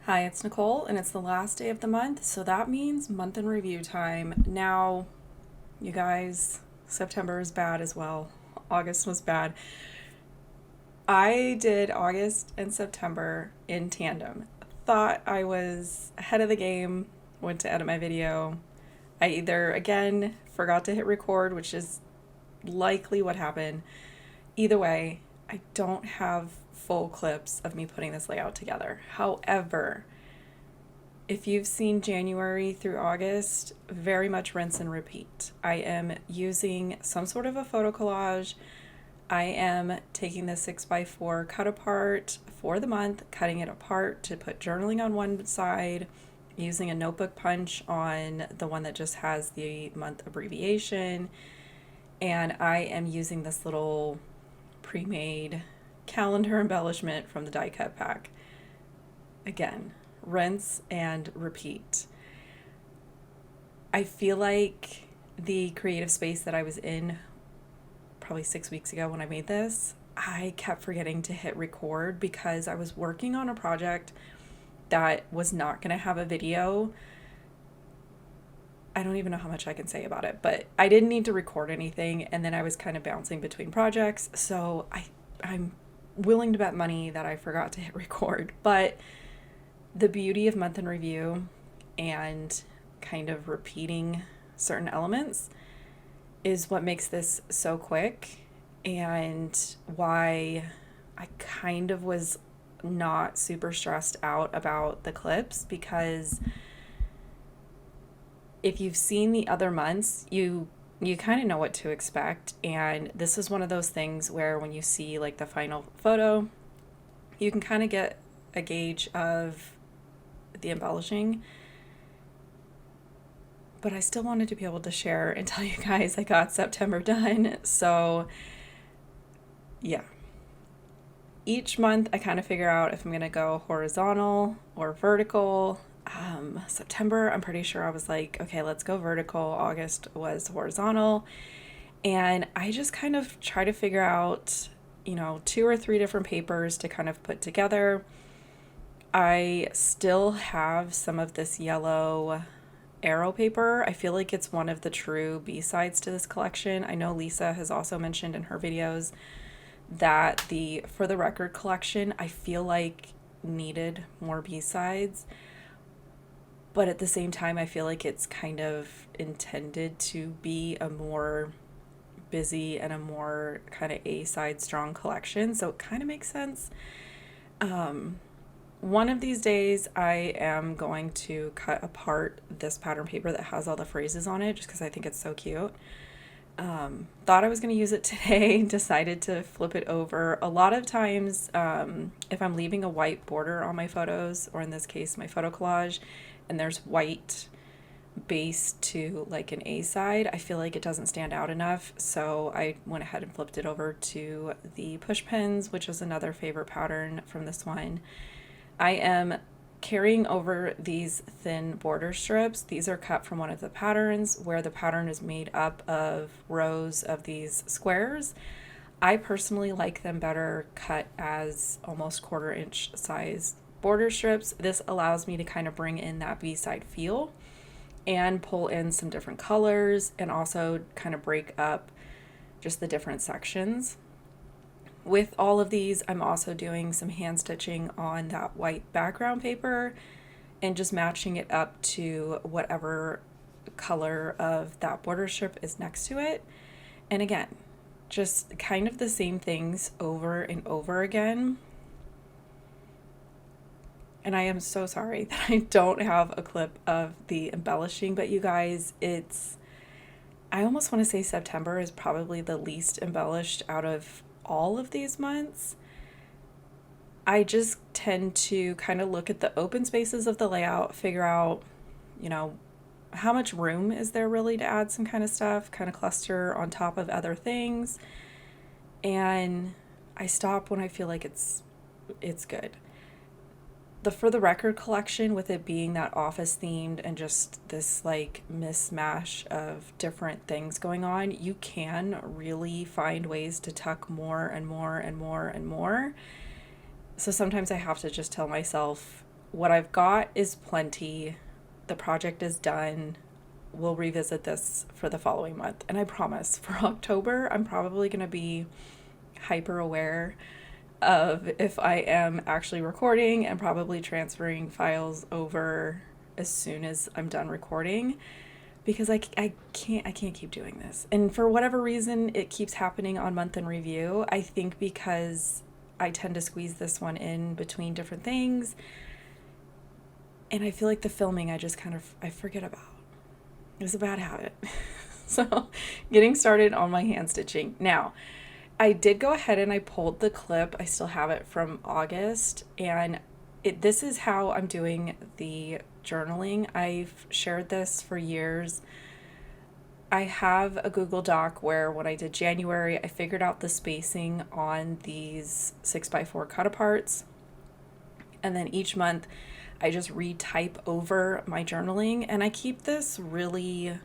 Hi, it's Nicole, and it's the last day of the month, so that means month in review time. Now, you guys, September is bad as well. August was bad. I did August and September in tandem. Thought I was ahead of the game, went to edit my video. I either, again, forgot to hit record, which is likely what happened. Either way, I don't have full clips of me putting this layout together. However, if you've seen January through August, very much rinse and repeat. I am using some sort of a photo collage. I am taking the 6x4 cut apart for the month, cutting it apart to put journaling on one side, using a notebook punch on the one that just has the month abbreviation. And I am using this little pre-made calendar embellishment from the die cut pack. Again, rinse and repeat. I feel like the creative space that I was in probably 6 weeks ago when I made this, I kept forgetting to hit record because I was working on a project that was not going to have a video. I don't even know how much I can say about it, but I didn't need to record anything, and then I was kind of bouncing between projects, so I'm willing to bet money that I forgot to hit record. But the beauty of month in review and kind of repeating certain elements is what makes this so quick, and why I kind of was not super stressed out about the clips, because if you've seen the other months, you kind of know what to expect. And this is one of those things where when you see like the final photo, you can kind of get a gauge of the embellishing. But I still wanted to be able to share and tell you guys I got September done. So yeah, each month I kind of figure out if I'm gonna go horizontal or vertical. September, I'm pretty sure I was like, okay, let's go vertical. August was horizontal. And I just kind of try to figure out, 2 or 3 different papers to kind of put together. I still have some of this yellow arrow paper. I feel like it's one of the true B-sides to this collection. I know Lisa has also mentioned in her videos that the For the Record collection, I feel like needed more B-sides. But at the same time, I feel like it's kind of intended to be a more busy and a more kind of A-side strong collection. So it kind of makes sense. One of these days, I am going to cut apart this pattern paper that has all the phrases on it just because I think it's so cute. Thought I was going to use it today, decided to flip it over. A lot of times, if I'm leaving a white border on my photos, or in this case, my photo collage, and there's white base to like an A side, I feel like it doesn't stand out enough. So I went ahead and flipped it over to the push pins, which is another favorite pattern from this one. I am carrying over these thin border strips. These are cut from one of the patterns where the pattern is made up of rows of these squares. I personally like them better cut as almost 1/4 inch size border strips. This allows me to kind of bring in that B-side feel and pull in some different colors, and also kind of break up just the different sections. With all of these, I'm also doing some hand stitching on that white background paper and just matching it up to whatever color of that border strip is next to it. And again, just kind of the same things over and over again. And I am so sorry that I don't have a clip of the embellishing, but you guys, I almost want to say September is probably the least embellished out of all of these months. I just tend to kind of look at the open spaces of the layout, figure out, how much room is there really to add some kind of stuff, kind of cluster on top of other things. And I stop when I feel like it's good. The For the Record collection, with it being that office themed and just this like mismatch of different things going on, you can really find ways to tuck more and more and more and more. So sometimes I have to just tell myself, what I've got is plenty. The project is done. We'll revisit this for the following month. And I promise for October, I'm probably going to be hyper aware of if I am actually recording and probably transferring files over as soon as I'm done recording, because I can't keep doing this. And for whatever reason, it keeps happening on month in review. I think because I tend to squeeze this one in between different things. And I feel like the filming, I forget about. It's a bad habit. So getting started on my hand stitching. Now, I did go ahead and I pulled the clip. I still have it from August. And this is how I'm doing the journaling. I've shared this for years. I have a Google Doc where when I did January, I figured out the spacing on these 6x4 cut aparts. And then each month I just retype over my journaling, and I keep this really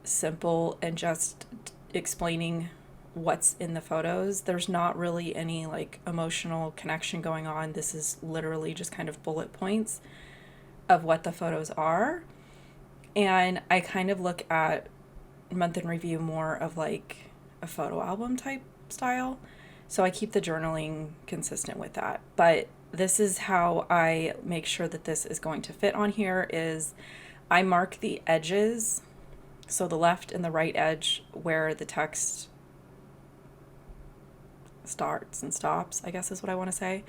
simple and just explaining what's in the photos. There's not really any like emotional connection going on. This is literally just kind of bullet points of what the photos are. And I kind of look at month in review more of like a photo album type style. So I keep the journaling consistent with that. But this is how I make sure that this is going to fit on here is I mark the edges. So the left and the right edge where the text starts and stops, I guess is what I want to say.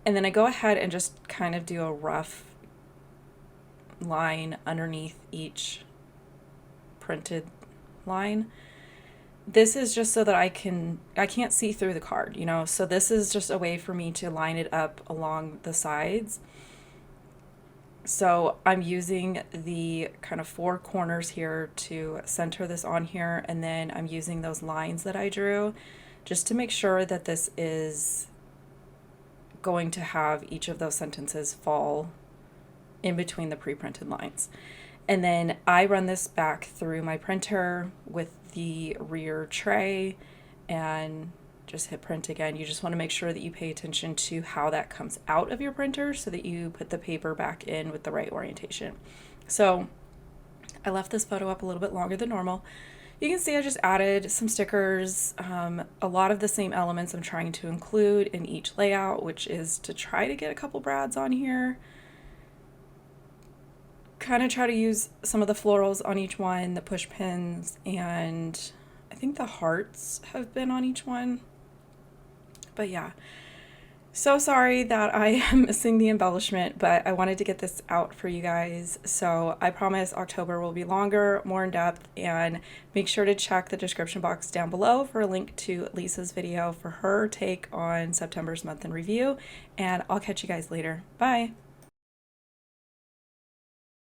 And then I go ahead and just kind of do a rough line underneath each printed line. This is just so that I can't see through the card, you know, so this is just a way for me to line it up along the sides. So I'm using the kind of four corners here to center this on here, and then I'm using those lines that I drew just to make sure that this is going to have each of those sentences fall in between the pre-printed lines. And then I run this back through my printer with the rear tray and just hit print again. You just want to make sure that you pay attention to how that comes out of your printer so that you put the paper back in with the right orientation. So I left this photo up a little bit longer than normal. You can see I just added some stickers, a lot of the same elements I'm trying to include in each layout, which is to try to get a couple brads on here. Kind of try to use some of the florals on each one, the push pins, and I think the hearts have been on each one. But yeah, so sorry that I am missing the embellishment, but I wanted to get this out for you guys. So I promise October will be longer, more in depth, and make sure to check the description box down below for a link to Lisa's video for her take on September's month in review. And I'll catch you guys later. Bye.